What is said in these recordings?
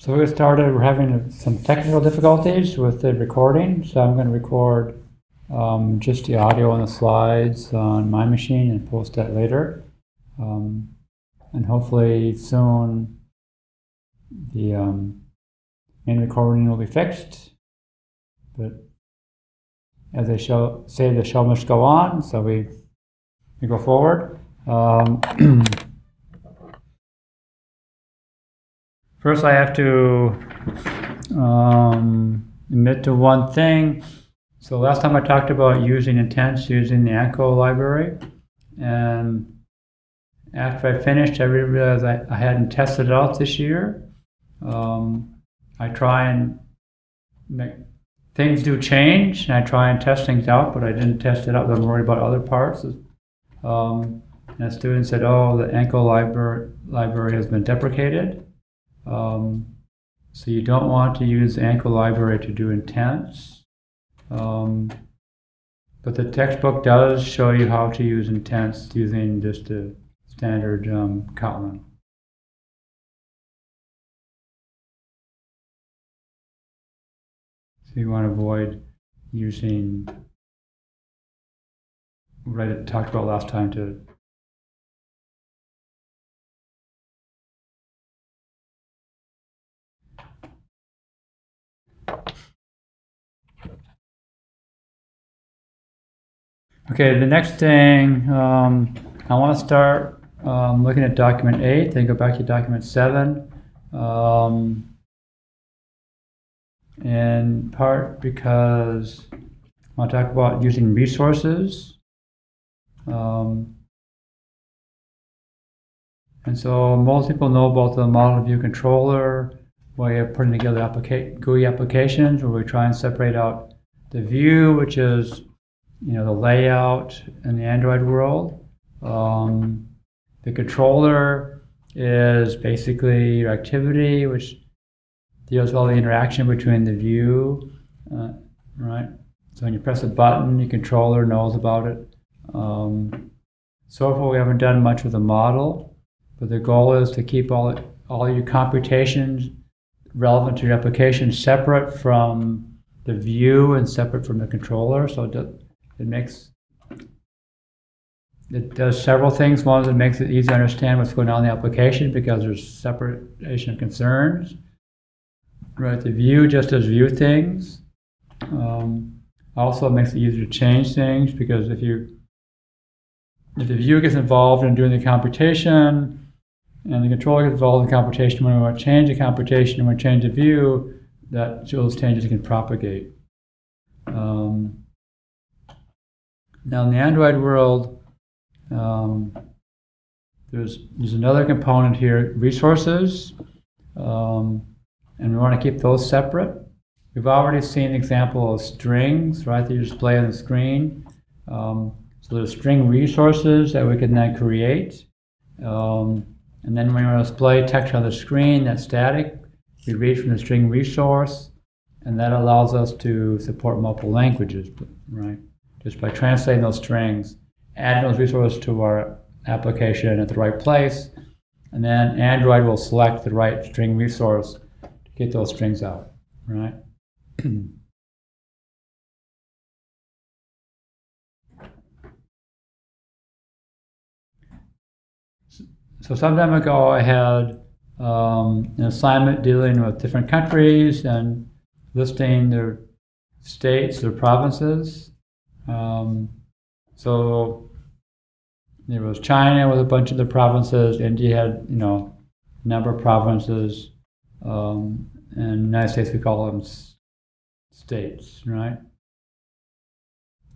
So we started, we're having some technical difficulties with the recording, so I'm going to record just the audio and the slides on my machine and post that later. And hopefully soon the main recording will be fixed. But as they say, the show must go on, so we go forward. First, I have to admit to one thing. So last time I talked about using intents using the ANCO library, and after I finished, I realized I hadn't tested it out this year. I try and things do change, and I try and test things out, but I didn't test it out. I'm worried about other parts. And a student said, "Oh, the ANCO library has been deprecated." So you don't want to use the ANCO library to do intents. But the textbook does show you how to use intents using just a standard Kotlin. So you want to avoid using what I talked about last time to Okay, the next thing, I want to start looking at document 8, then go back to document 7. In part because I want to talk about using resources. And so most people know about the model view controller, way of putting together GUI applications, where we try and separate out the view, which is the layout in the Android world. The controller is basically your activity, which deals with all the interaction between the view, right? So when you press a button, the controller knows about it. So far, we haven't done much with the model, but the goal is to keep all your computations relevant to your application separate from the view and separate from the controller. So it does several things. One is it makes it easy to understand what's going on in the application because there's separation of concerns. Right, the view just does view things. Also, it makes it easier to change things because if the view gets involved in doing the computation and the controller gets involved in the computation, when we want to change the computation and we change the view, those changes can propagate. Now in the Android world, there's another component here, resources, and we want to keep those separate. We've already seen an example of strings, right, that you display on the screen. So there's string resources that we can then create. And then when we want to display text on the screen that's static, we read from the string resource, and that allows us to support multiple languages, right? Just by translating those strings, adding those resources to our application at the right place, and then Android will select the right string resource to get those strings out, right? So some time ago I had an assignment dealing with different countries and listing their states, their provinces. So there was China with a bunch of the provinces, India had a number of provinces, and the United States we call them states, right?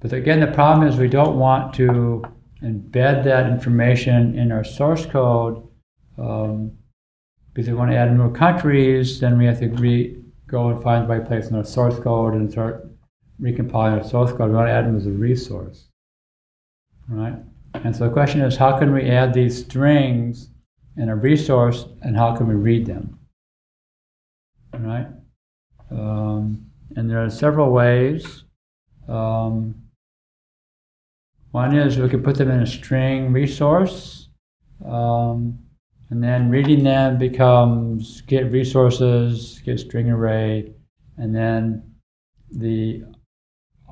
But again, the problem is we don't want to embed that information in our source code, because we want to add more countries, then we have to go and find the right place in our source code and start recompiling our source code. We want to add them as a resource, right? And so the question is, how can we add these strings in a resource, and how can we read them, right? And there are several ways. One is we can put them in a string resource, and And then reading them becomes get resources, get string array, and then the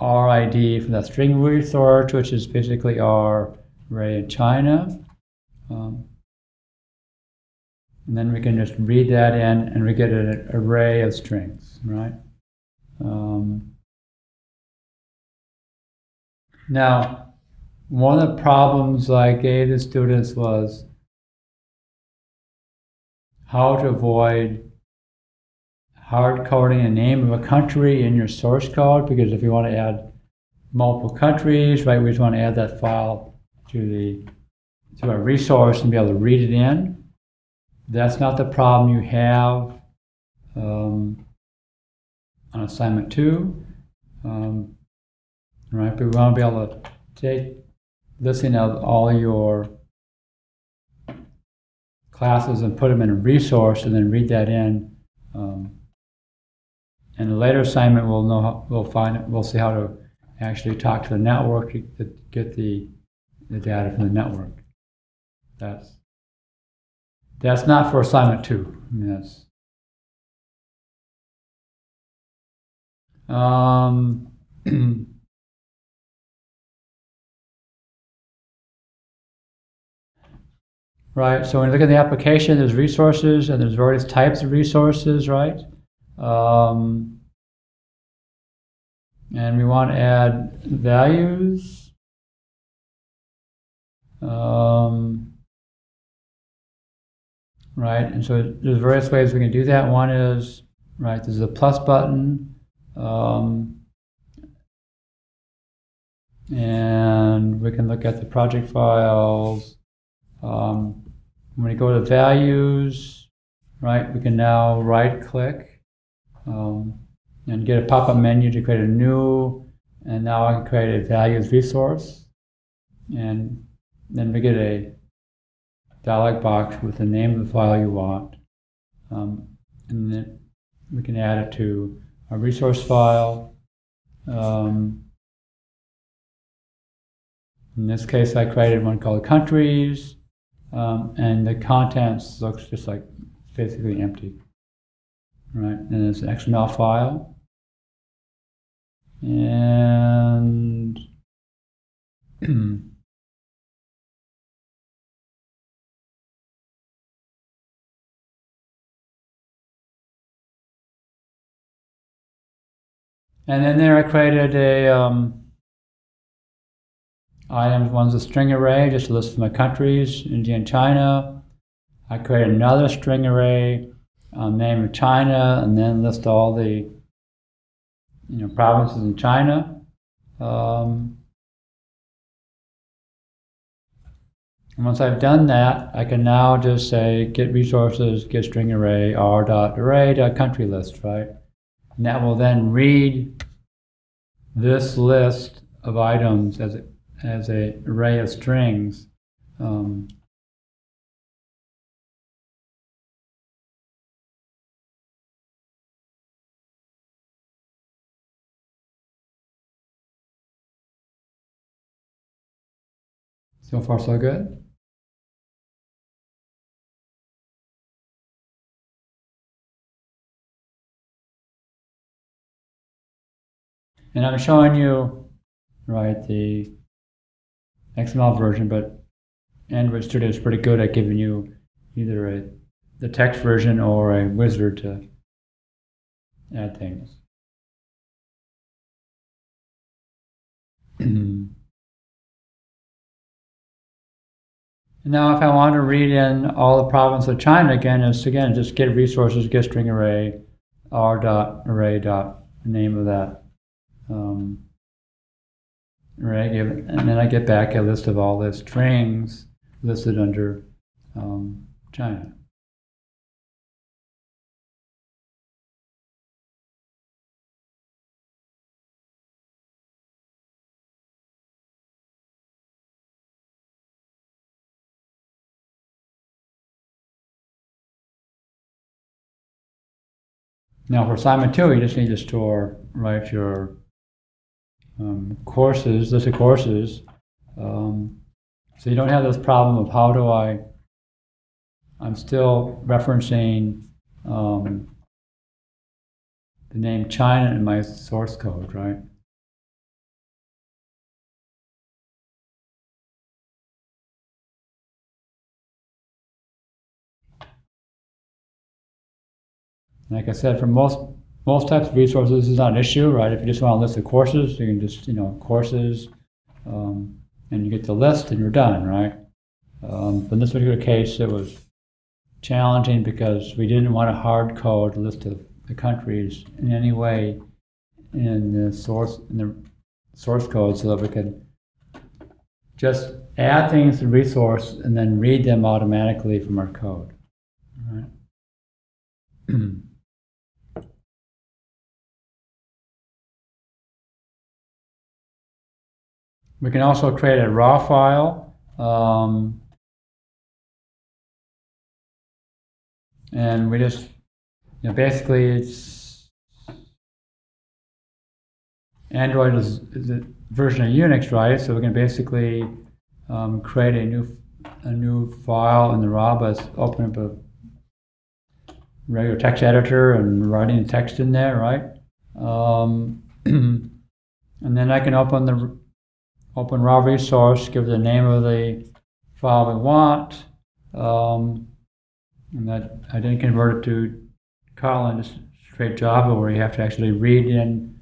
RID for that string resource, which is basically our array in China. And then we can just read that in, and we get an array of strings, right? Now, one of the problems I gave the students was how to avoid hard coding the name of a country in your source code, because if you want to add multiple countries, right, we just want to add that file to our resource and be able to read it in. That's not the problem you have on assignment 2. Right, but we want to be able to take listing of all your classes and put them in a resource and then read that in. In a later assignment, we'll see how to actually talk to the network to get the data from the network. That's not for assignment 2. I mean, that's right, so when you look at the application, there's resources, and there's various types of resources, right? And we want to add values. Right, and so there's various ways we can do that. One is, right, there's a plus button. And we can look at the project files. When we go to values, right, we can now right-click and get a pop-up menu to create a new, and now I can create a values resource. And then we get a dialog box with the name of the file you want. And then we can add it to a resource file. In this case, I created one called countries. And the contents looks just like basically empty, right? And it's an XML file, and and then there I created a items. One's a string array, just a list of my countries, India and China. I create another string array, name of China, and then list all the provinces in China. And once I've done that, I can now just say get resources, get string array, r.array.country list, right? And that will then read this list of items as an array of strings. So far, so good. And I'm showing you, right, the XML version, but Android Studio is pretty good at giving you either the text version or a wizard to add things. Now, if I want to read in all the provinces of China again, just get resources, get string array, r.array. Name of that array, and then I get back a list of all the strings listed under China. Now for assignment 2, you just need to store, right, your courses, list of courses. So you don't have this problem of how do I I'm still referencing the name China in my source code, right? Like I said, for most types of resources, this is not an issue, right? If you just want a list of courses, you can just, courses, and you get the list and you're done, right? But in this particular case, it was challenging because we didn't want to hard code a list of the countries in any way in the source code, so that we could just add things to the resource and then read them automatically from our code. All right. We can also create a raw file, and we just, basically it's Android is a version of Unix, right? So we can basically create a new file in the raw, but open up a regular text editor and writing the text in there, right? And then I can open raw resource, give the name of the file we want, and that I didn't convert it to Kotlin, just straight Java, where you have to actually read in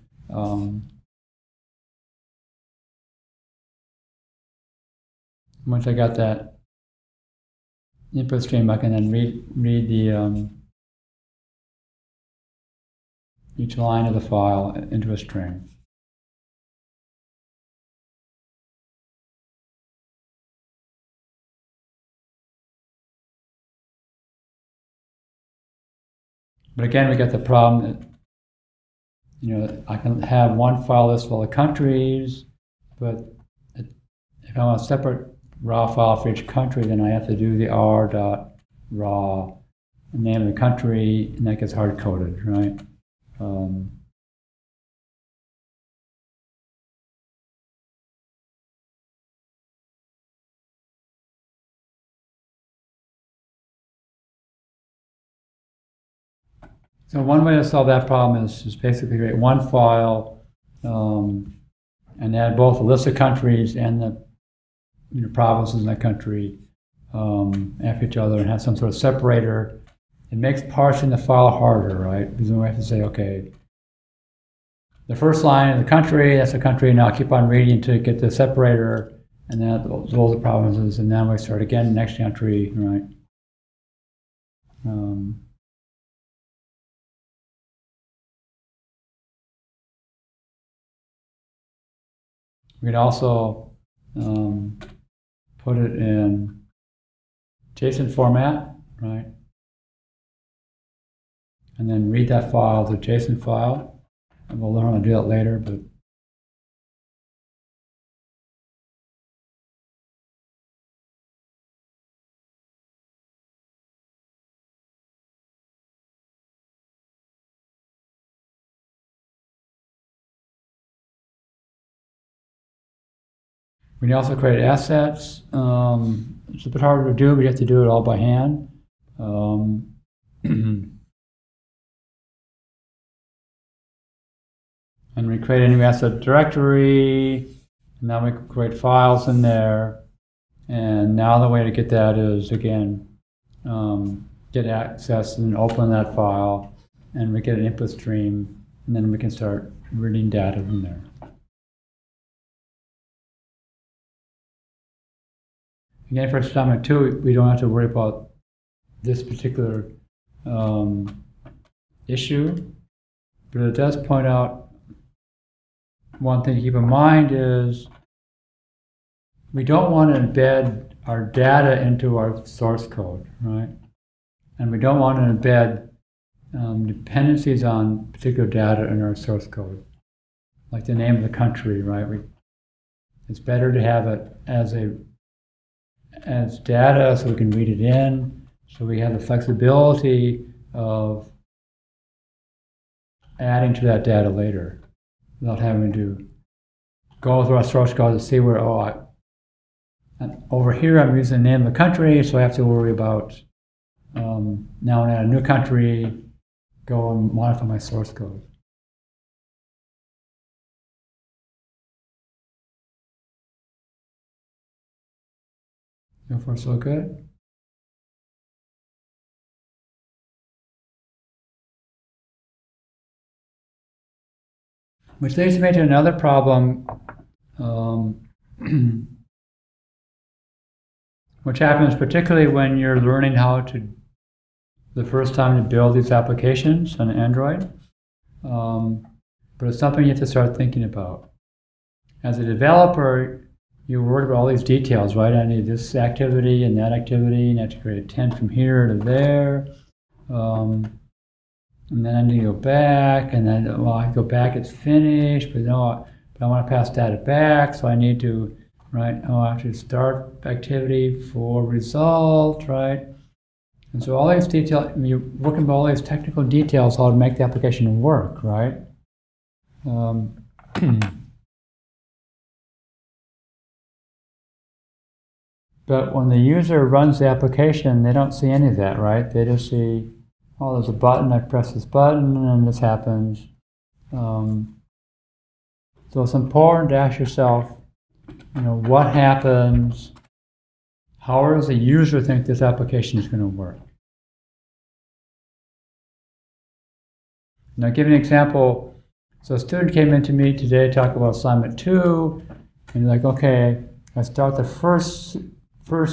once I got that input stream, I can then read the each line of the file into a string. But again, we got the problem that, I can have one file list full of countries, but if I want a separate raw file for each country, then I have to do the r.raw, the name of the country, and that gets hard-coded, right? So one way to solve that problem is basically create one file and add both a list of countries and the provinces in that country after each other, and have some sort of separator. It makes parsing the file harder, right? Because then we have to say, okay, the first line of the country, that's the country, now keep on reading until you get the separator, and then those are the provinces, and then we start again, next country, right? We could also put it in JSON format, right? And then read that file as a JSON file. And we'll learn how to do that later, but we can also create assets. It's a bit harder to do, but you have to do it all by hand. And we create a new asset directory, and now we can create files in there. And now the way to get that is, again, get access and open that file, and we get an input stream, and then we can start reading data from there. Again, for assignment 2, we don't have to worry about this particular issue, but it does point out one thing to keep in mind is we don't want to embed our data into our source code, right? And we don't want to embed dependencies on particular data in our source code, like the name of the country, right? It's better to have it as data so we can read it in, so we have the flexibility of adding to that data later without having to go through our source code to see where, over here I'm using the name of the country, so I have to worry about now in a new country, go and modify my source code. So far, so good. Which leads me to another problem, which happens particularly when you're learning how to, the first time to build these applications on Android. But it's something you have to start thinking about. As a developer, you're worried about all these details, right? I need this activity and that activity, and I have to create a tent from here to there. And then I need to go back, and then, well, I go back, it's finished, but no, but I want to pass data back, so I need to, right, I have to start activity for result, right? And so all these details, you're working with all these technical details, how to make the application work, right? But when the user runs the application, they don't see any of that, right? They just see, oh, there's a button, I press this button, and this happens. So it's important to ask yourself, what happens? How does the user think this application is going to work? Now, I'll give you an example. So a student came in to me today to talk about assignment 2, and you're like, okay, I start the first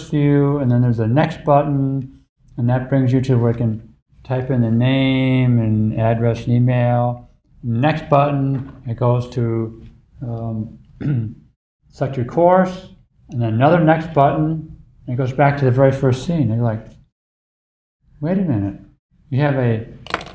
view, and then there's a next button, and that brings you to where I can type in the name and address and email. Next button, it goes to select your course, and then another next button, and it goes back to the very first scene. And you're like, wait a minute. You have the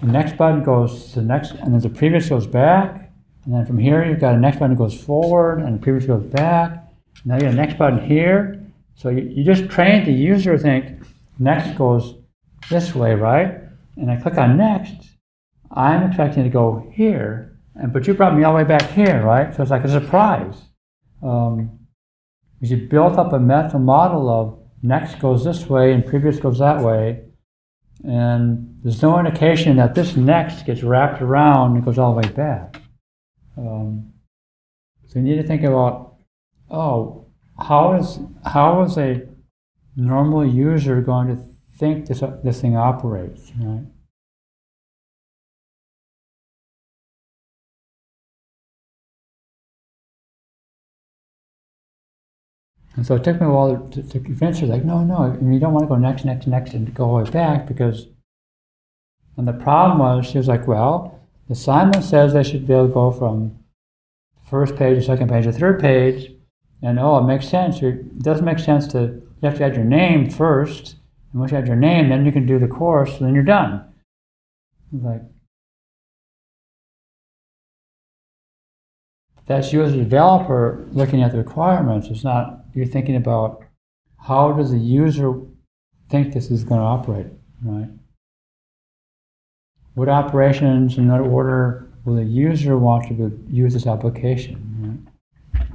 next button goes to the next, and then the previous goes back, and then from here you've got a next button that goes forward, and the previous goes back. Now you got a next button here. So you just trained the user to think next goes this way, right? And I click on next, I'm expecting to go here, but you brought me all the way back here, right? So it's like a surprise. You built up a mental model of next goes this way and previous goes that way, and there's no indication that this next gets wrapped around and goes all the way back. So you need to think about, how is a normal user going to think this thing operates, right? And so it took me a while to convince her, like, no, you don't want to go next, and go all the way back, because, and the problem was, she was like, well, the assignment says they should be able to go from first page to second page to third page, and it makes sense. It doesn't make sense you have to add your name first, and once you add your name, then you can do the course, and then you're done. Like, that's you as a developer looking at the requirements. It's not, you're thinking about how does the user think this is going to operate, right? What operations in what order will the user want to use this application,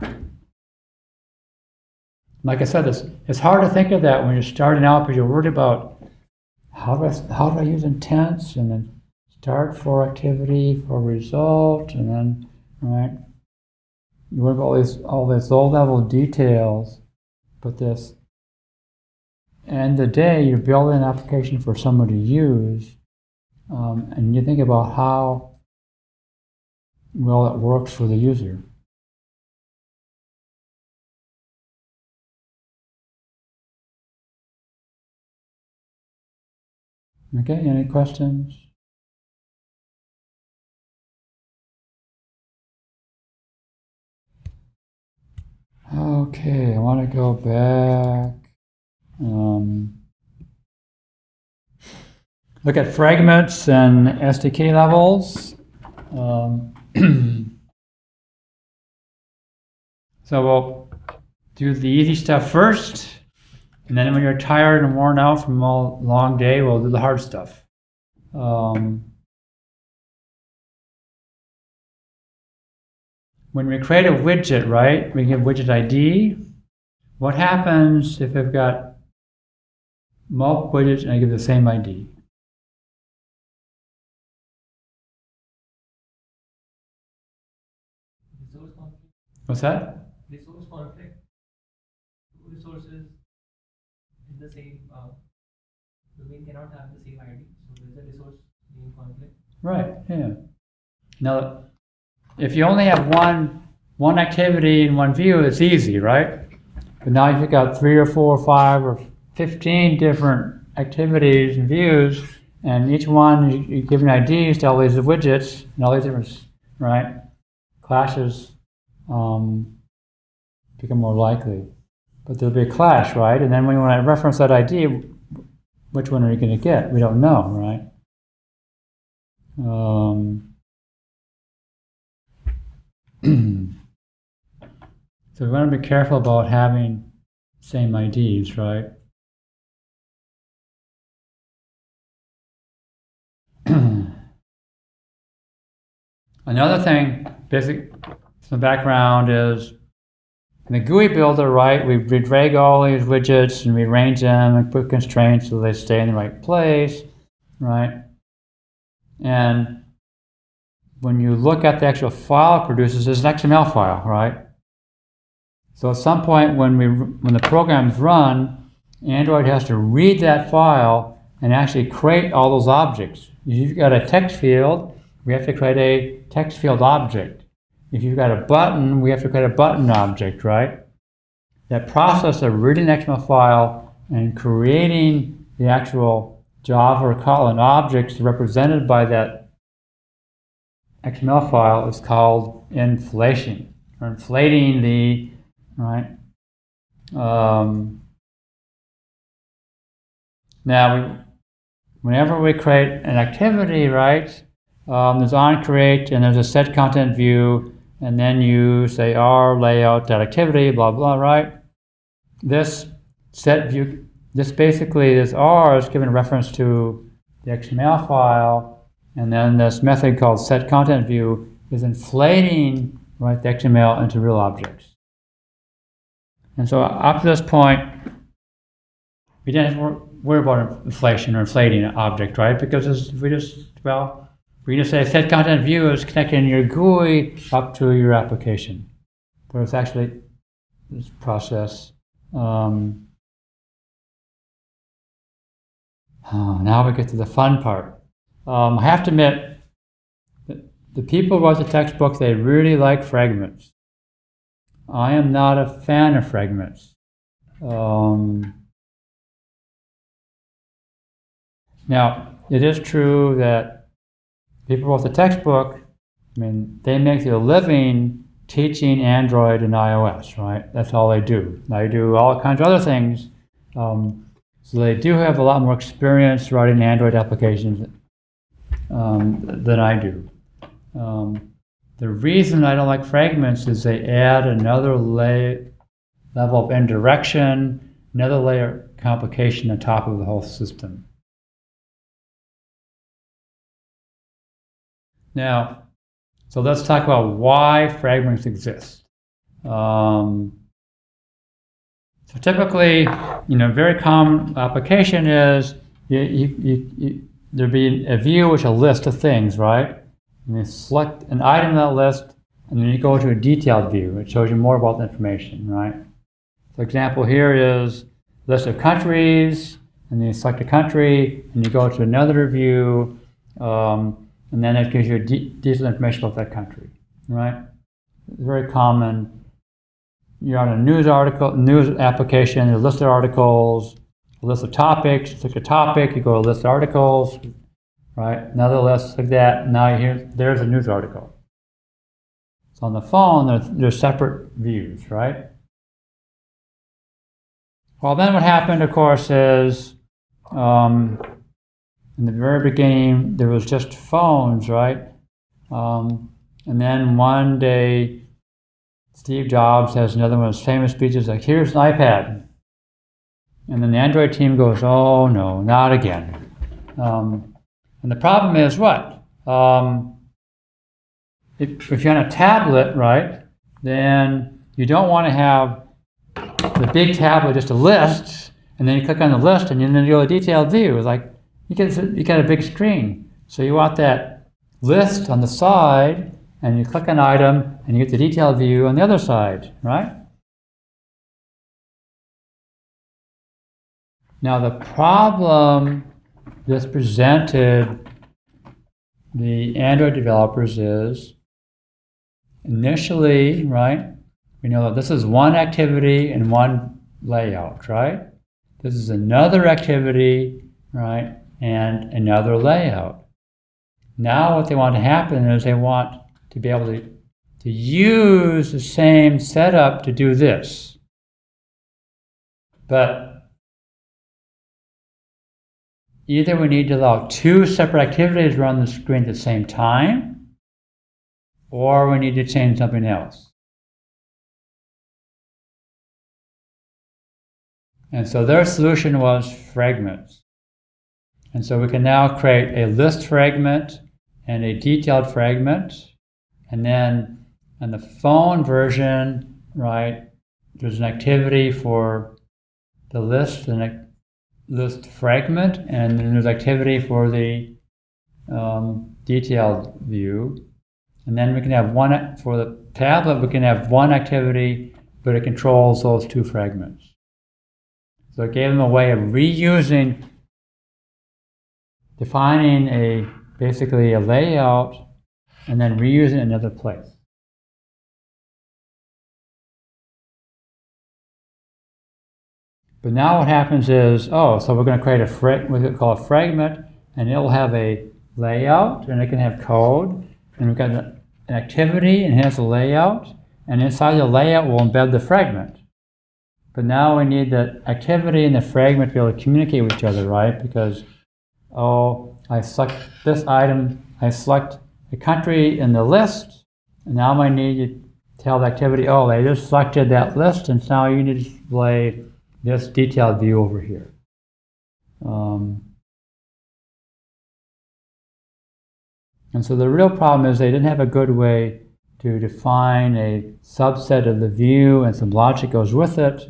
right? Like I said, it's hard to think of that when you're starting out, because you're worried about how do I use intents, and then start for activity, for result, and then, right? You worry about all these low-level details, but this, end of the day, you're building an application for someone to use, and you think about how well it works for the user. Okay, any questions? Okay, I want to go back. Look at fragments and SDK levels. So we'll do the easy stuff first, and then when you're tired and worn out from a long day, we'll do the hard stuff. When we create a widget, right, we give widget ID. What happens if we've got multiple widgets and I give the same ID. Resource conflict. What's that? Resource conflict. Two resources in the same domain cannot have the same ID. So there's a resource name conflict. Right, yeah. Now, if you only have one activity in one view, it's easy, right? But now if you've got 3 or 4 or 5 or 15 different activities and views, and each one you're giving IDs to all these widgets and all these different, right, clashes become more likely. But there'll be a clash, right? And then when you want to reference that ID, which one are you going to get? We don't know, right? So we want to be careful about having same IDs, right? Another thing, basic some background is in the GUI builder, right? We drag all these widgets and we arrange them and put constraints so they stay in the right place, right? And when you look at the actual file it produces, it's an XML file, right? So at some point when the programs run, Android has to read that file and actually create all those objects. If you've got a text field, we have to create a text field object. If you've got a button, we have to create a button object, right? That process of reading the XML file and creating the actual Java or Kotlin objects represented by that XML file is called inflation, or inflating the, right? Now, whenever we create an activity, right, there's onCreate and there's a set content view, and then you say R layout.activity, blah, blah, right? This set view, this R is given reference to the XML file, and then this method called set content view is inflating, right, the XML into real objects. And so up to this point, we didn't have to worry about inflation or inflating an object, right? Because we just say set content view is connecting your GUI up to your application. But it's actually this process. Now we get to the fun part. I have to admit, the people who wrote the textbook, they really like fragments. I am not a fan of fragments. Now, it is true that people who wrote the textbook, I mean, they make their living teaching Android and iOS, right? That's all they do. They do all kinds of other things. So they do have a lot more experience writing Android applications than I do. The reason I don't like fragments is they add another level of indirection, another layer of complication on top of the whole system. Now, so let's talk about why fragments exist. So typically, very common application is there'd be a view which a list of things, right? And you select an item in that list, and then you go to a detailed view. It shows you more about the information, right? For example, here is a list of countries, and then you select a country, and you go to another view, and then it gives you detailed information about that country, right? It's very common. You're on a news application, a list of articles, a list of topics. You click a topic, you go to a list of articles, right? Another list like that. Now there's a news article. So on the phone, there's separate views, right? Well, then what happened, of course, is in the very beginning, there was just phones, right? And then one day, Steve Jobs has another one of his famous speeches like, here's an iPad. And then the Android team goes, oh no, not again. And the problem is what? If you're on a tablet, right, then you don't want to have the big tablet just a list, and then you click on the list, and then you go to detailed view. It's like you get a big screen. So you want that list on the side, and you click on item, and you get the detailed view on the other side, right? Now the problem this presented the Android developers is initially, right? We know that this is one activity and one layout, right? This is another activity, right? And another layout. Now what they want to happen is they want to be able to use the same setup to do this. But either we need to allow two separate activities to run the screen at the same time, or we need to change something else. And so their solution was fragments. And so we can now create a list fragment and a detailed fragment. And then in the phone version, right, there's an activity for the list and a list fragment, and then there's activity for the detailed view. And then we can have one, for the tablet, we can have one activity, but it controls those two fragments. So it gave them a way of reusing, defining basically a layout, and then reusing it in another place. But now what happens is, so we're going to create what we call a fragment, and it'll have a layout, and it can have code, and we've got an activity, and it has a layout, and inside the layout we'll embed the fragment. But now we need the activity and the fragment to be able to communicate with each other, right? Because, I select this item, I select the country in the list, and now I need to tell the activity, they just selected that list, and now you need to display this detailed view over here. And so the real problem is they didn't have a good way to define a subset of the view, and some logic goes with it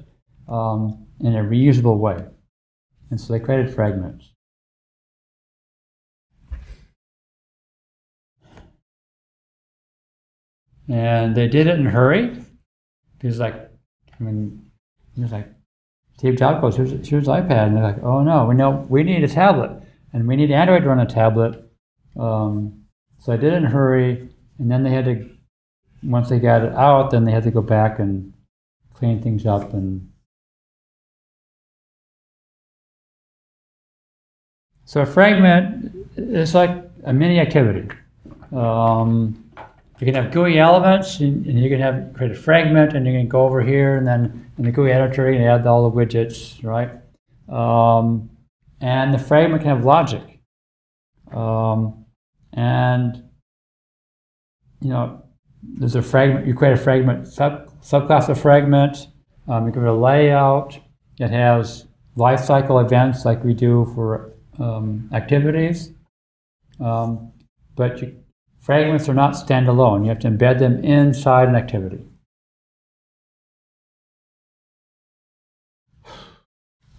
in a reusable way. And so they created fragments. And they did it in a hurry. Because Steve Jobs goes, here's iPad. And they're like, oh no, we need a tablet. And we need Android to run a tablet. So I did it in a hurry. And then they had to, once they got it out, then they had to go back and clean things up. And so a fragment is like a mini activity. You can have GUI elements, and you can create a fragment, and you can go over here, and then in the GUI editor, you can add all the widgets, right? And the fragment can have logic. And, there's a fragment, you create a fragment, subclass of fragment, you give it a layout, it has lifecycle events like we do for activities, but fragments are not standalone. You have to embed them inside an activity.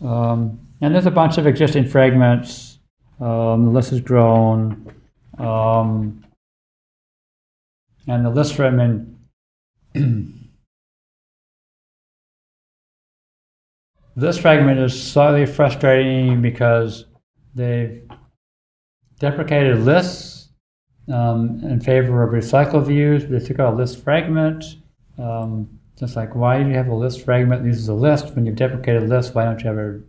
And there's a bunch of existing fragments. The list has grown. And the list fragment, this fragment is slightly frustrating because they've deprecated lists in favor of recycle views. They took out a list fragment. Just like, why do you have a list fragment that uses a list when you've deprecated a list? Why don't you have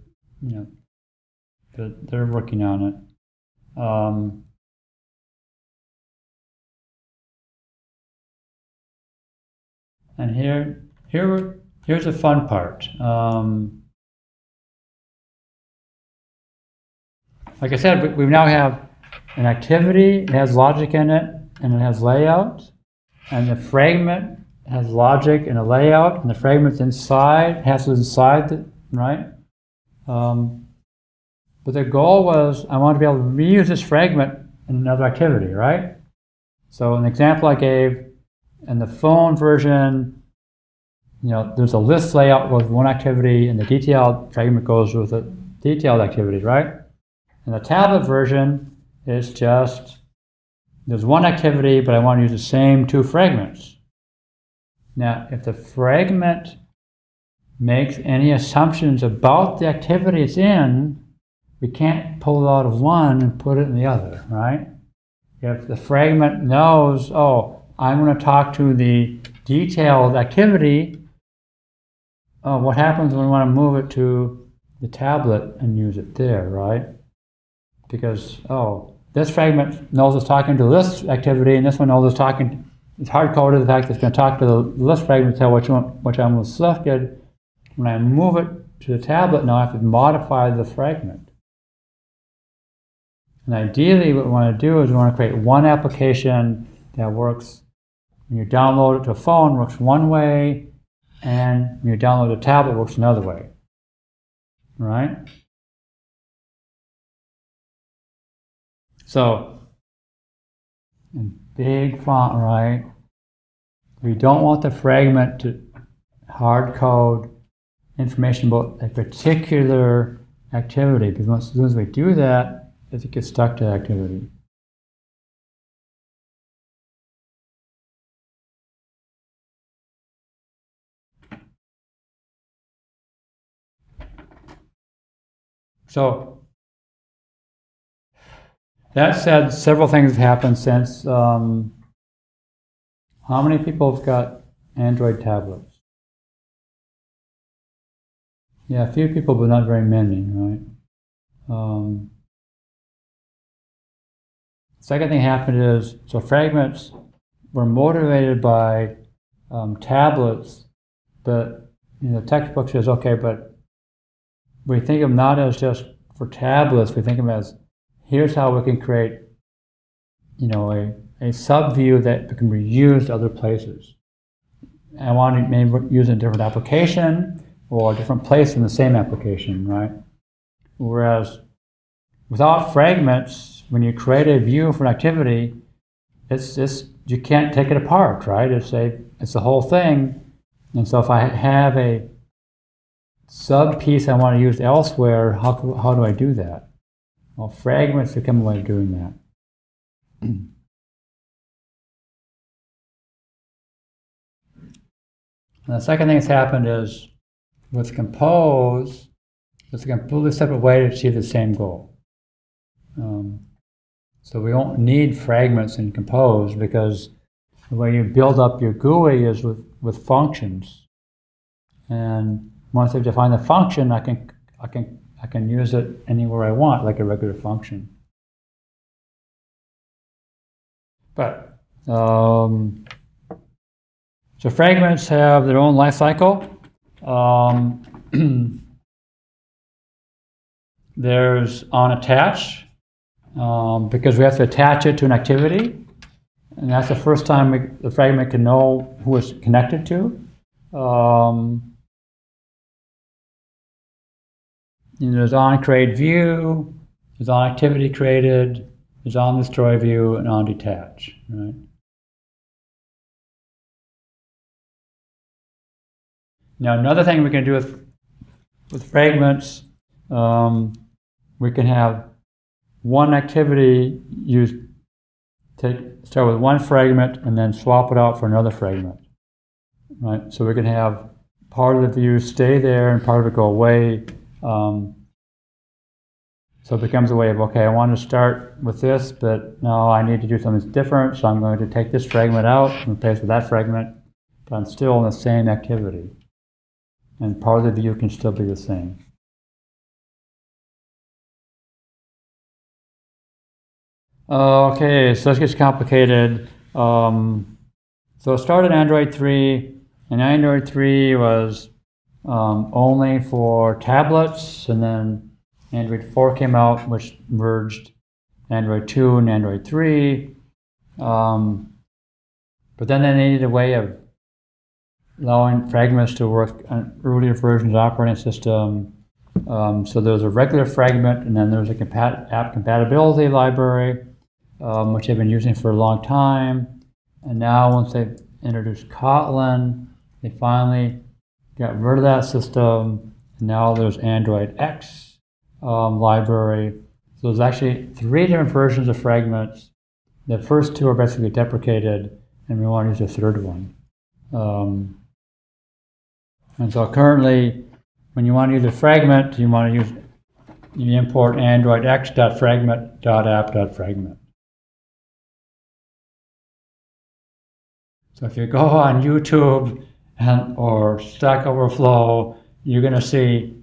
but they're working on it. And here's the fun part. Like I said, we now have an activity, it has logic in it, and it has layout, and the fragment has logic and a layout, and the fragment's inside, right? But the goal was, I want to be able to reuse this fragment in another activity, right? So an example I gave, in the phone version, there's a list layout with one activity, and the detailed fragment goes with the detailed activity, right? And the tablet version is just, there's one activity, but I want to use the same two fragments. Now, if the fragment makes any assumptions about the activity it's in, we can't pull it out of one and put it in the other, right? If the fragment knows, oh, I'm going to talk to the detailed activity, what happens when we want to move it to the tablet and use it there, right? Because, this fragment knows it's talking to this activity, and this one knows it's hard-coded the fact that it's going to talk to the list fragment to tell which one was selected. When I move it to the tablet, now I have to modify the fragment. And ideally, what we want to do is we want to create one application that works, when you download it to a phone, works one way, and when you download a tablet, works another way, right? So, in big font, right, we don't want the fragment to hard code information about a particular activity, because as soon as we do that, it gets stuck to activity. So, that said, several things have happened since. How many people have got Android tablets? Yeah, a few people, but not very many, right? Second thing happened is, so fragments were motivated by tablets, but the textbook says, okay, but we think of them not as just for tablets, we think of them as, here's how we can create, a sub-view that can be used other places. I want to maybe use a different application or a different place in the same application, right? Whereas without fragments, when you create a view for an activity, you can't take it apart, right? It's the whole thing. And so if I have a sub-piece I want to use elsewhere, how do I do that? Well, fragments become a way of doing that. And the second thing that's happened is, with Compose, it's a completely separate way to achieve the same goal. So we don't need fragments in Compose, because the way you build up your GUI is with functions. And once I've defined the function, I can use it anywhere I want, like a regular function. But so fragments have their own life cycle. There's onAltach, because we have to attach it to an activity, and that's the first time the fragment can know who it's connected to. There's onCreate view, there's onActivity created, there's onDestroy view, and onDetach, right? Now, another thing we can do with fragments, we can have one activity start with one fragment and then swap it out for another fragment, right? So we can have part of the view stay there and part of it go away. So it becomes a way of, okay, I want to start with this, but no, I need to do something different, so I'm going to take this fragment out and replace it with that fragment, but I'm still in the same activity. And part of the view can still be the same. Okay, so this gets complicated. So it started Android 3, and Android 3 was only for tablets, and then Android 4 came out, which merged Android 2 and Android 3. But then they needed a way of allowing fragments to work on earlier versions of the operating system. So there's a regular fragment, and then there's a app compatibility library, which they've been using for a long time. And now, once they've introduced Kotlin, they finally got rid of that system. And now there's Android.X library. So there's actually 3 different versions of Fragments. The first 2 are basically deprecated, and we want to use the 3rd one. And so currently, when you want to use a fragment, you import android.x.Fragment.app.Fragment. So if you go on YouTube or Stack Overflow, you're going to see,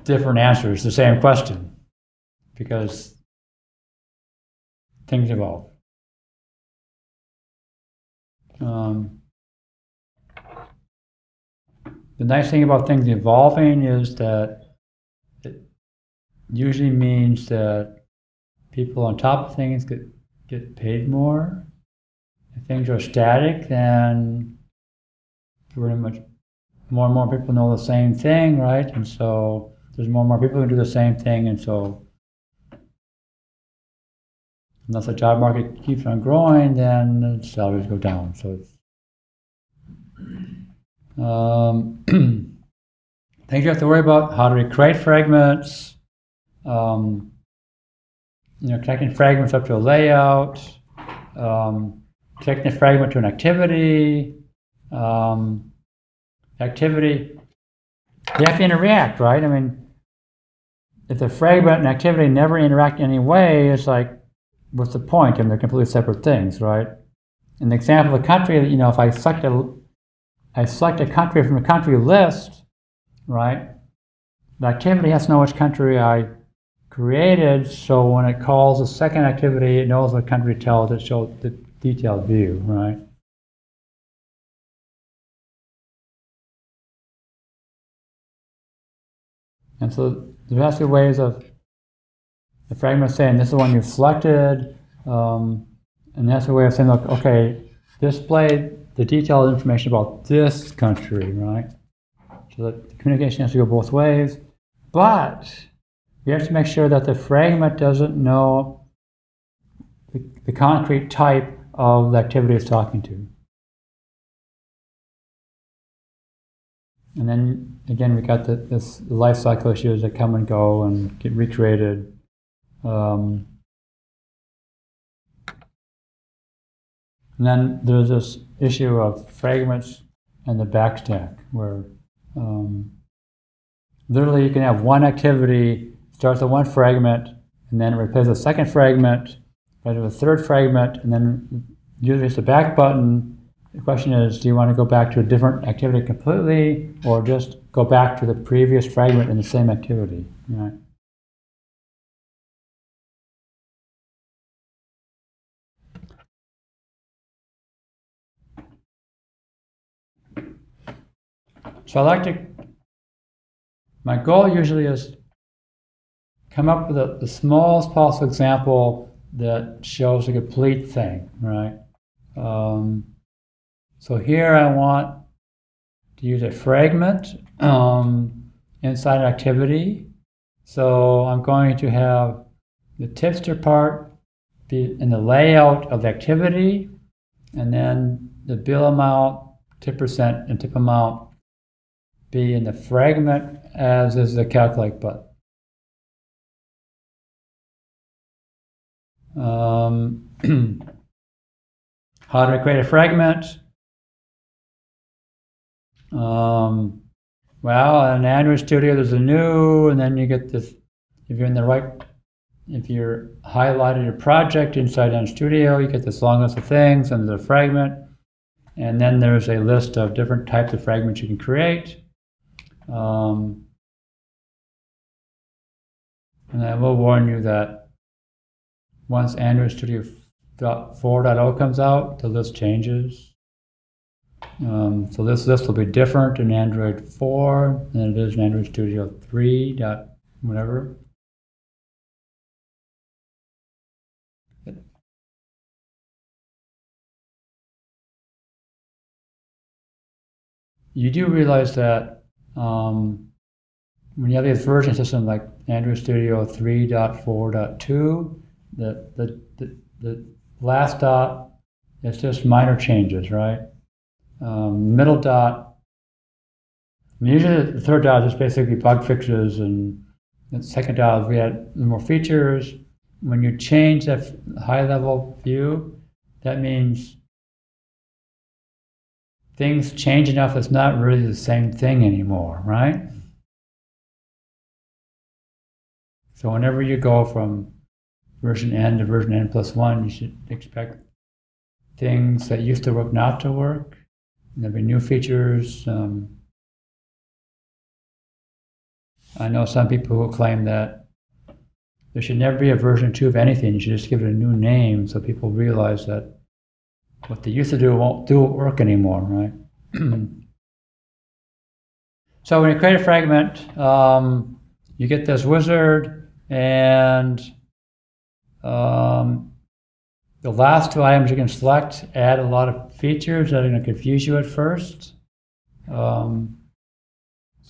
different answers to the same question, because things evolve. The nice thing about things evolving is that it usually means that people on top of things get paid more. If things are static, then pretty much more and more people know the same thing, right? And so there's more and more people who do the same thing, and so unless the job market keeps on growing, then the salaries go down. So it's things you have to worry about: how to create fragments, connecting fragments up to a layout, connecting a fragment to an activity. Activity, they have to interact, right? I mean, if the fragment and activity never interact in any way, it's like, what's the point? I mean, they're completely separate things, right? In the example of a country, if I select a country from a country list, right? The activity has to know which country I created, so when it calls the second activity, it knows what country to tell it to show the detailed view, right? And so there has to be ways of the fragment saying this is the one you've selected, and that's a way of saying, look, okay, display the detailed information about this country, right? So that the communication has to go both ways, but you have to make sure that the fragment doesn't know the concrete type of the activity it's talking to. And then again, we got this life cycle issues that come and go and get recreated. And then there's this issue of fragments and the backstack, where literally you can have one activity, starts with one fragment, and then it replaces a second fragment, replaces with a third fragment, and then usually it's the back button. The question is, do you want to go back to a different activity completely, or just go back to the previous fragment in the same activity? Right? So my goal usually is come up with the smallest possible example that shows a complete thing, right? So here I want to use a fragment inside an activity. So I'm going to have the tipster part be in the layout of the activity, and then the bill amount, tip percent, and tip amount be in the fragment, as is the calculate button. How do I create a fragment? Well, in Android Studio, there's a new, and then you get this. If you're highlighted a project inside Android Studio, you get this long list of things, and there's a fragment, and then there's a list of different types of fragments you can create. And I will warn you that once Android Studio 4.0 comes out, the list changes. So this list will be different in Android 4 than it is in Android Studio 3. Whatever. You do realize that when you have these version systems like Android Studio 3.4.2, the last dot is just minor changes, right? Middle dot And usually the third dial is just basically bug fixes, and the second dial is we add more features. When you change that high-level view, that means things change enough it's not really the same thing anymore, right? So whenever you go from version n to version n+1, you should expect things that used to work not to work. And there'll be new features. I know some people who claim that there should never be a version 2 of anything. You should just give it a new name so people realize that what they used to do won't work anymore, right? So when you create a fragment, you get this wizard, and the last two items you can select add a lot of features that are going to confuse you at first. So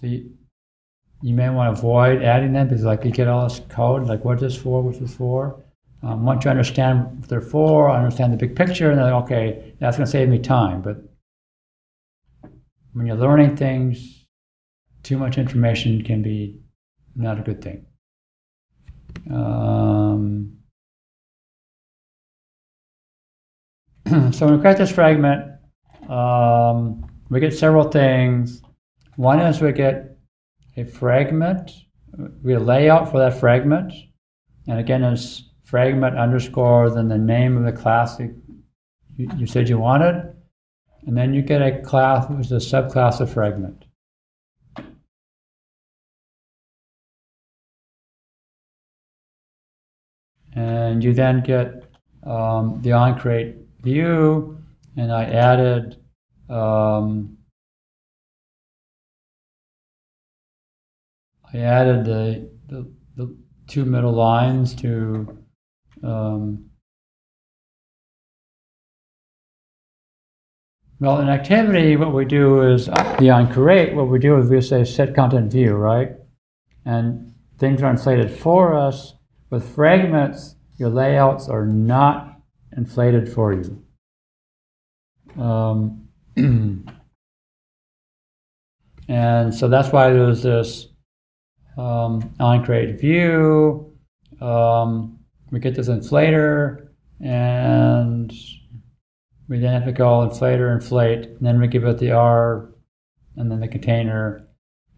you may want to avoid adding them because you get all this code, like what's this for, what's this for? Once you understand what they're for, understand the big picture, and then okay, that's going to save me time. But when you're learning things, too much information can be not a good thing. So when we create this fragment, we get several things. One is we get a fragment, we get a layout for that fragment, and again it's fragment underscore then the name of the class you said you wanted, and then you get a class which is a subclass of fragment. And you then get the onCreate view, and I added the two middle lines to well, in activity, what we do is the onCreate. What we do is we say set content view, right? And things are inflated for us. With fragments, your layouts are not inflated for you. And so that's why there's this onCreate view. We get this inflator, and we then have to call inflator inflate, and then we give it the R, and then the container,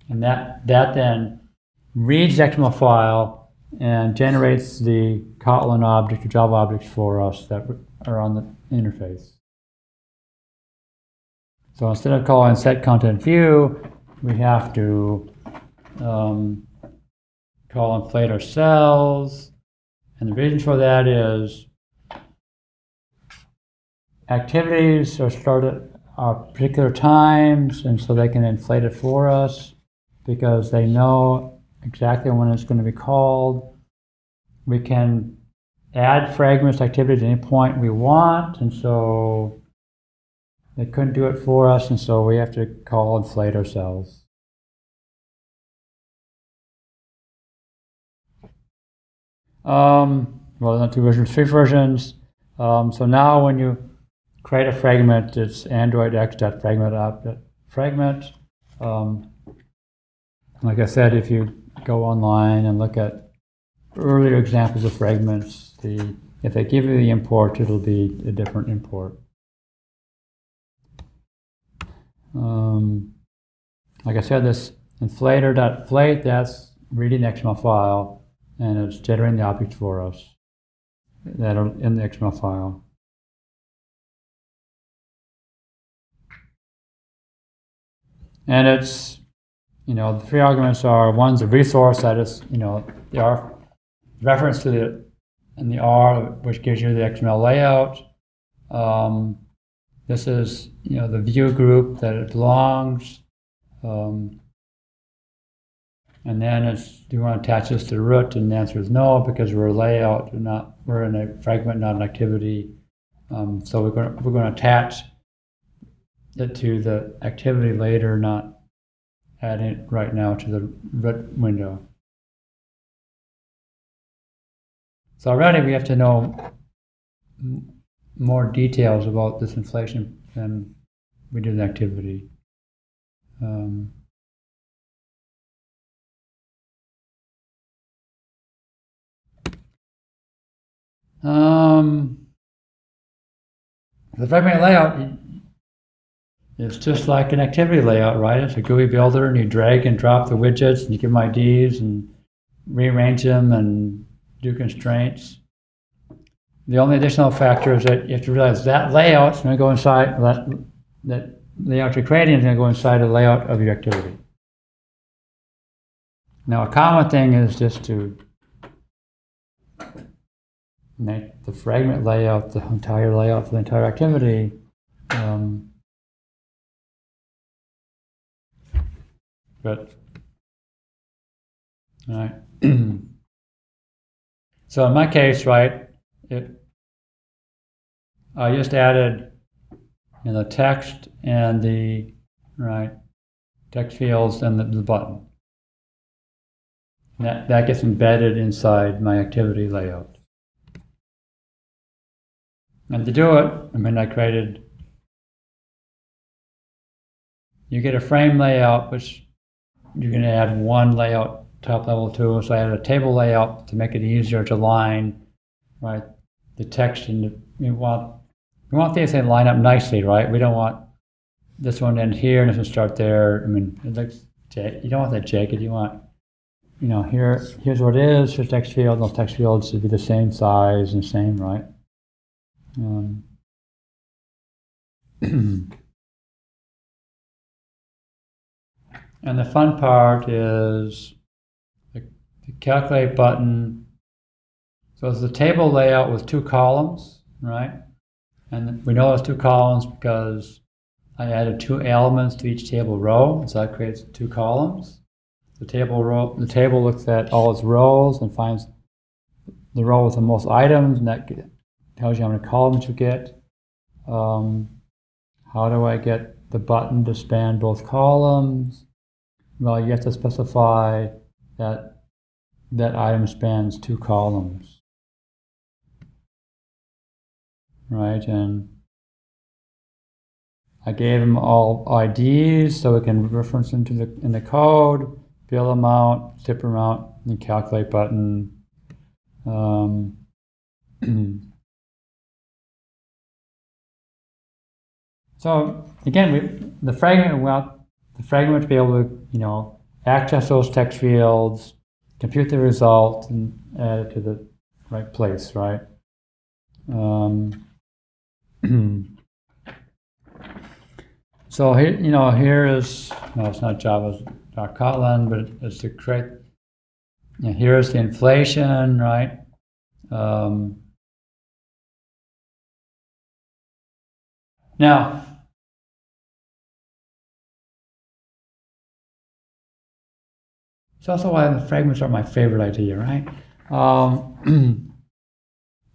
and that then reads the XML file and generates the Kotlin object or Java objects for us that are on the interface. So instead of calling set content view, we have to call inflate ourselves, and the reason for that is activities are started at particular times, and so they can inflate it for us because they know exactly when it's going to be called. We can add fragments activities at any point we want, and so they couldn't do it for us, and so we have to call inflate ourselves. Well, not 2 versions, 3 versions. So now when you create a fragment, it's android.app.Fragment. Like I said, if you go online and look at earlier examples of fragments, if they give you the import, it'll be a different import. Like I said, this inflator.inflate, that's reading the XML file, and it's generating the objects for us that are in the XML file. And it's, the 3 arguments are, one's a resource that is, the R reference to the R, which gives you the XML layout. This is, the view group that it belongs. And then do you want to attach this to the root? And the answer is no, because we're a layout, we're in a fragment, not an activity. So we're going to attach it to the activity later, not add it right now to the root window. So already we have to know more details about this inflation than we did in the activity. The fragment layout is just like an activity layout, right? It's a GUI builder, and you drag and drop the widgets, and you give them IDs, and rearrange them, and do constraints. The only additional factor is that you have to realize that layout's going to go inside, that layout you're creating is going to go inside the layout of your activity. Now, a common thing is just to make the fragment layout the entire layout for the entire activity. But, all right. So in my case, right, I just added the text and the text fields and the button. That gets embedded inside my activity layout. And to do it, I created, you get a frame layout, which you're going to add one layout top level to. So I added a table layout to make it easier to line, the text, and we want things to line up nicely, right? We don't want this one to end here and this one start there. It looks, you don't want that jagged. You want, here's what it is. Here's text field. Those text fields should be the same size and same, right? And the fun part is the calculate button. So it's the table layout with 2 columns, right? And we know it's 2 columns because I added 2 elements to each table row, so that creates 2 columns. The table looks at all its rows and finds the row with the most items, and that tells you how many columns you get. How do I get the button to span both columns? Well, you have to specify that item spans 2 columns, right? And I gave them all IDs so we can reference them in the code, bill amount, tip amount, and calculate button. So again, the fragment to be able to, access those text fields, compute the result, and add it to the right place, right? So here is, no, it's not Java, it's Kotlin, but it's to create, here's the inflation, right? Now, it's also why the fragments are my favorite idea, right? In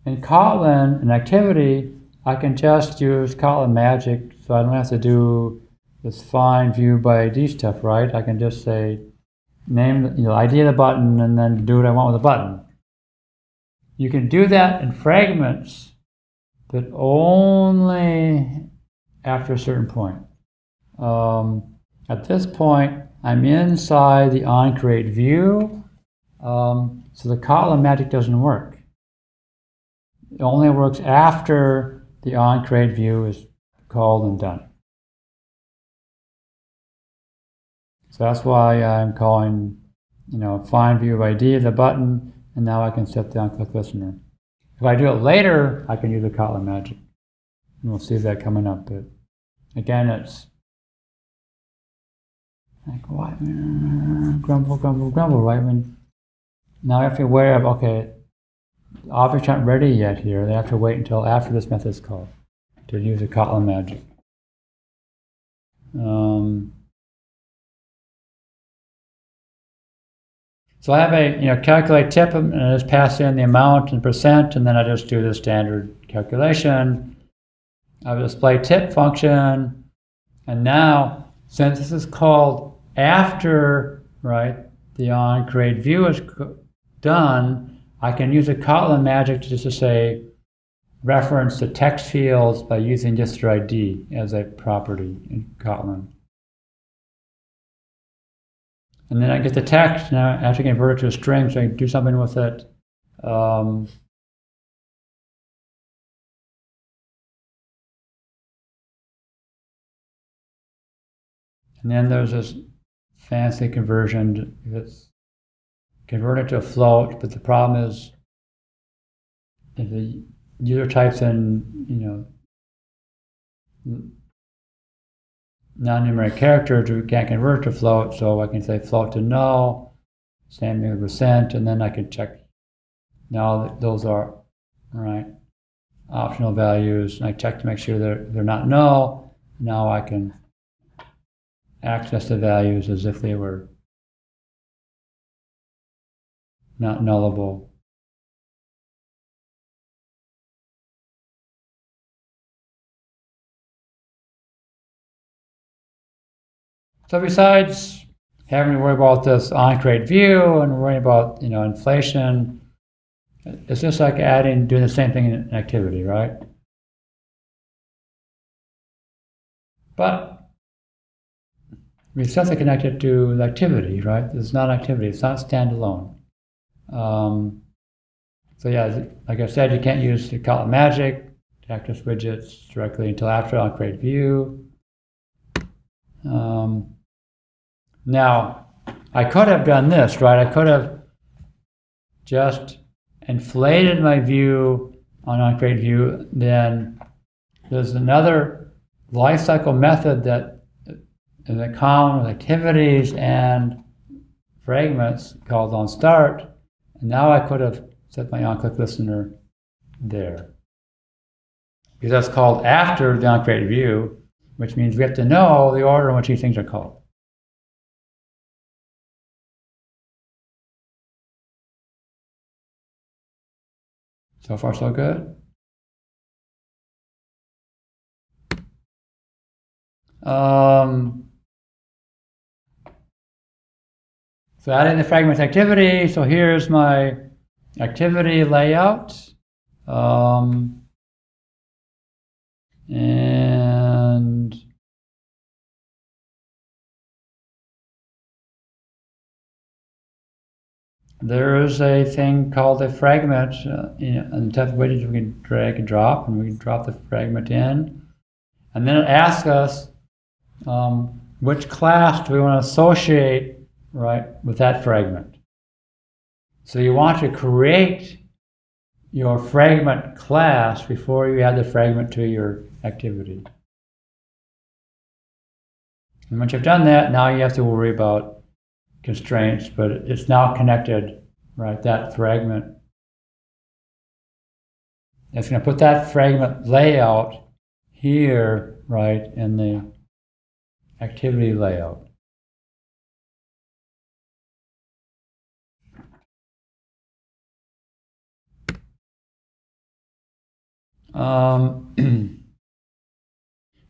Kotlin, an activity, I can just use Kotlin magic, so I don't have to do this find view by ID stuff, right? I can just say, name the ID of the button, and then do what I want with the button. You can do that in fragments, but only after a certain point. At this point, I'm inside the onCreate view, so the Kotlin magic doesn't work. It only works after the onCreate view is called and done. So that's why I'm calling, find view of ID of the button, and now I can set the onClick listener. If I do it later, I can use the Kotlin magic. And we'll see that coming up. But again, it's like, what? Grumble, right? Now I have to be aware of, okay, objects aren't ready yet here. They have to wait until after this method is called to use the Kotlin magic. So I have a calculate tip, and I just pass in the amount and percent, and then I just do the standard calculation. I have a display tip function, and now since this is called after the onCreate view is done, I can use a Kotlin magic just to say reference the text fields by using just their ID as a property in Kotlin. And then I get the text, and I have to convert it to a string so I can do something with it. And then there's this fancy conversion that's converted to a float, but the problem is if the user types in, non-numeric characters, we can't convert to float, so I can say float to null, same thing with %, and then I can check now that those are optional values, and I check to make sure they're not null. Now I can access the values as if they were not nullable. So besides having to worry about this onCreate view and worrying about inflation, it's just like doing the same thing in an activity, right? But we still have to connect it to the activity, right? It's not an activity, it's not standalone. So yeah, like I said, you can't use the Kotlin magic to access widgets directly until after onCreate view. Now, I could have done this, right? I could have just inflated my view on onCreate view. Then there's another lifecycle method that is common with activities and fragments called onStart. And now I could have set my onClick listener there. Because that's called after the onCreate view, which means we have to know the order in which these things are called. So far, so good. So adding the fragment activity. So here's my activity layout. And there is a thing called a fragment. On the type of widgets we can drag and drop, and we can drop the fragment in. And then it asks us which class do we want to associate, with that fragment. So you want to create your fragment class before you add the fragment to your activity. And once you've done that, now you have to worry about constraints, but it's now connected, that fragment. It's going to put that fragment layout here, in the activity layout.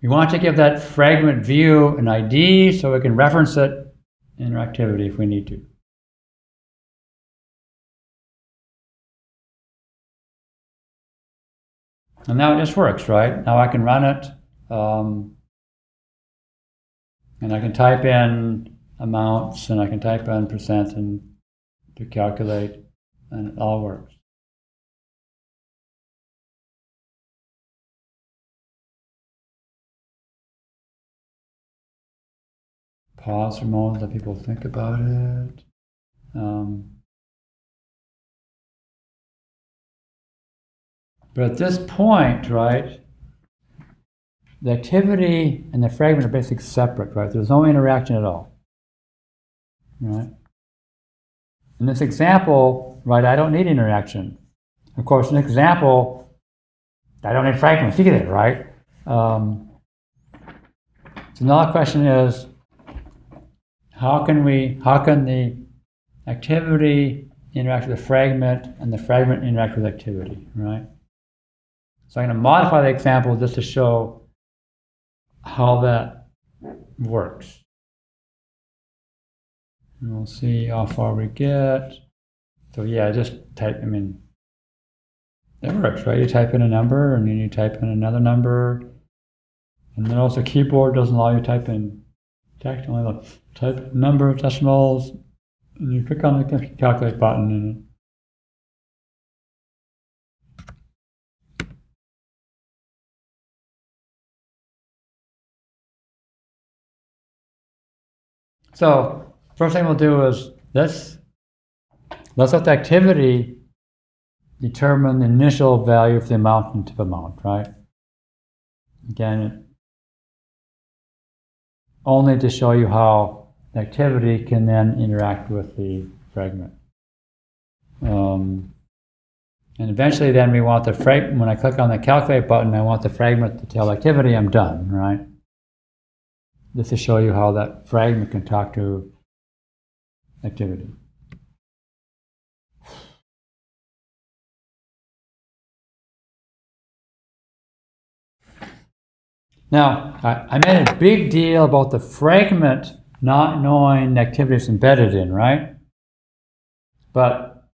We want to give that fragment view an ID so we can reference it in our activity if we need to. And now it just works, right? Now I can run it, and I can type in amounts, and I can type in % and to calculate, and it all works. Pause for a moment, let people think about it. But at this point, the activity and the fragment are basically separate, There's no interaction at all, In this example, I don't need interaction. Of course, in this example, I don't need fragments either, So now the question is, how can the activity interact with the fragment and the fragment interact with activity, So I'm going to modify the example just to show how that works. And we'll see how far we get. So yeah, just type, it works, You type in a number, and then you type in another number. And then also keyboard doesn't allow you to type in text, only type number of decimals, and you click on the calculate button, and So first thing we'll do is let's let the activity determine the initial value of the amount and tip amount, right? Again, only to show you how the activity can then interact with the fragment. And eventually then we want the fragment, when I click on the calculate button, I want the fragment to tell activity I'm done, right? Just to show you how that fragment can talk to activity. Now, I made a big deal about the fragment not knowing the activity is embedded in, right? But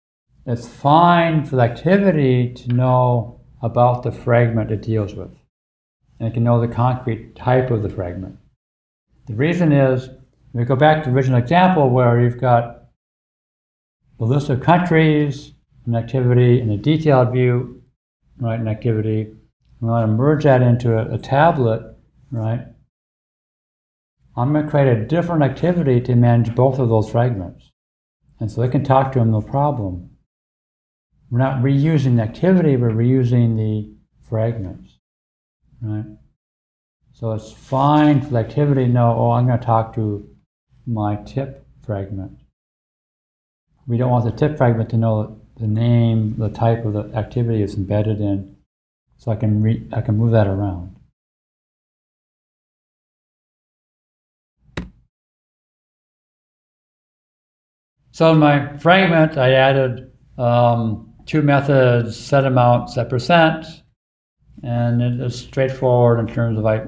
it's fine for the activity to know about the fragment it deals with. And it can know the concrete type of the fragment. The reason is, if we go back to the original example where you've got the list of countries, an activity, and a detailed view, right, an activity. We want to merge that into a tablet, right? I'm going to create a different activity to manage both of those fragments. And so they can talk to them, no problem. We're not reusing the activity, we're reusing the fragments, right? So it's fine for the activity to know, oh, I'm going to talk to my tip fragment. We don't want the tip fragment to know the name, the type of the activity it's embedded in, so I can move that around. So in my fragment, I added two methods: set amount, set percent, and it is straightforward in terms of I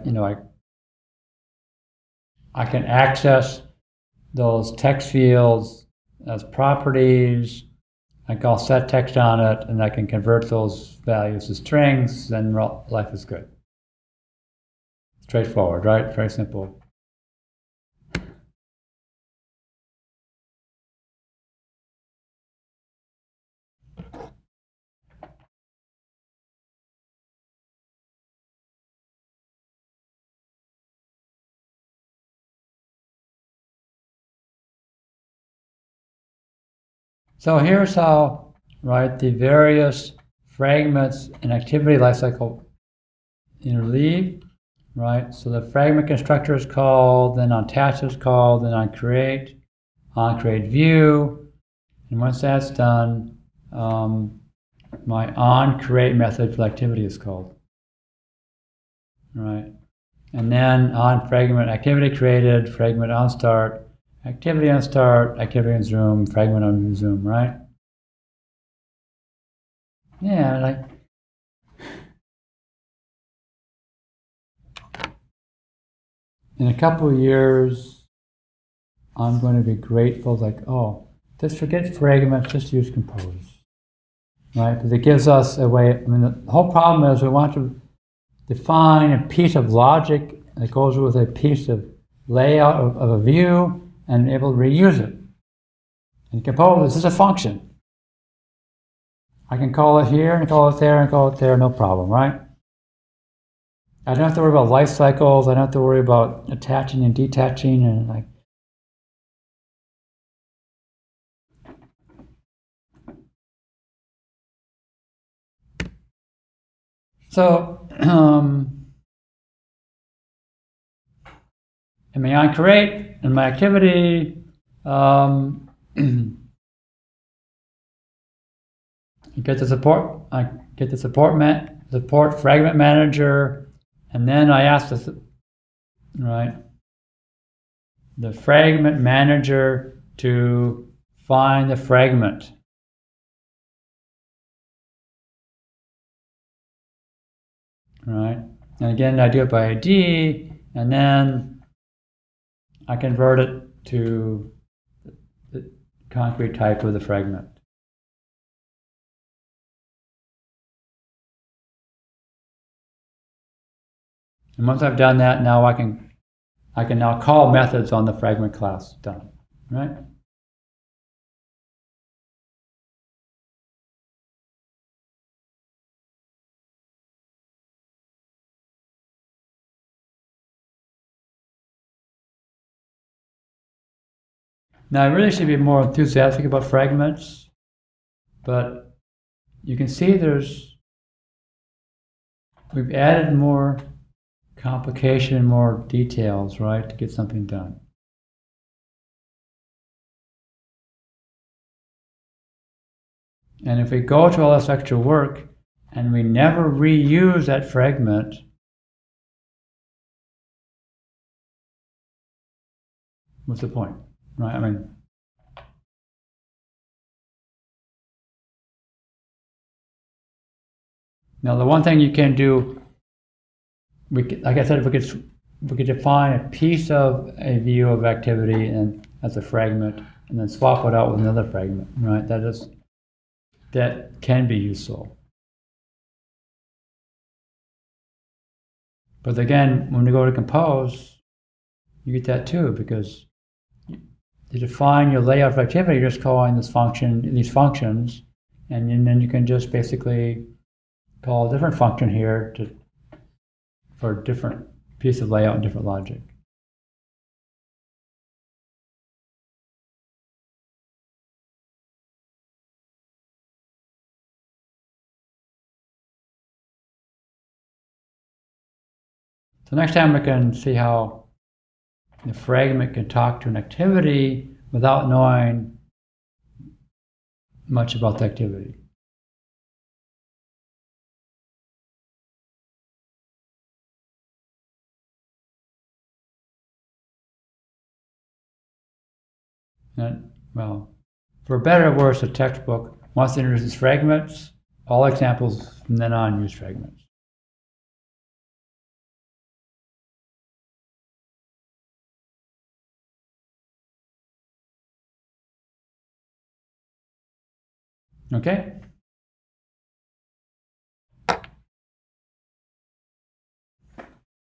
can access those text fields as properties. I can set text on it, and I can convert those values to strings, and life is good. Straightforward, right? Very simple. So here's how, right, the various fragments and activity lifecycle interleave, right? So the fragment constructor is called, then onAltach is called, then onCreate view, and once that's done, my onCreate method for the activity is called, right? And then on fragment activity created, fragment on start, activity on start, activity on zoom, fragment on zoom, right? Yeah, like in a couple of years, I'm going to be grateful, like, oh, just forget fragments, just use compose, right? Because it gives us a way. I mean, the whole problem is we want to define a piece of logic that goes with a piece of layout of a view and able to reuse it. And compose, this is a function. I can call it here and call it there and call it there, no problem, right? I don't have to worry about life cycles. I don't have to worry about attaching and detaching and like. So, in my onCreate and my activity, you get the support. I get the support fragment manager, and then I ask the fragment manager to find the fragment. Right, and again I do it by ID, and then I convert it to the concrete type of the fragment. And once I've done that, now I can now call methods on the fragment class. Done, right? Now, I really should be more enthusiastic about fragments, but you can see we've added more complication, more details, right, to get something done. And if we go to all this extra work and we never reuse that fragment, what's the point, right? I mean, now the one thing you can do, like I said, we could define a piece of a view of activity and as a fragment, and then swap it out with another fragment, right? That can be useful. But again, when we go to compose, you get that too, because to define your layout of activity, you're just calling these functions, and then you can just basically call a different function here for a different piece of layout and different logic. So next time we can see how the fragment can talk to an activity without knowing much about the activity. And, well, for better or worse, the textbook, once it introduces fragments, all examples from then on use fragments. Okay?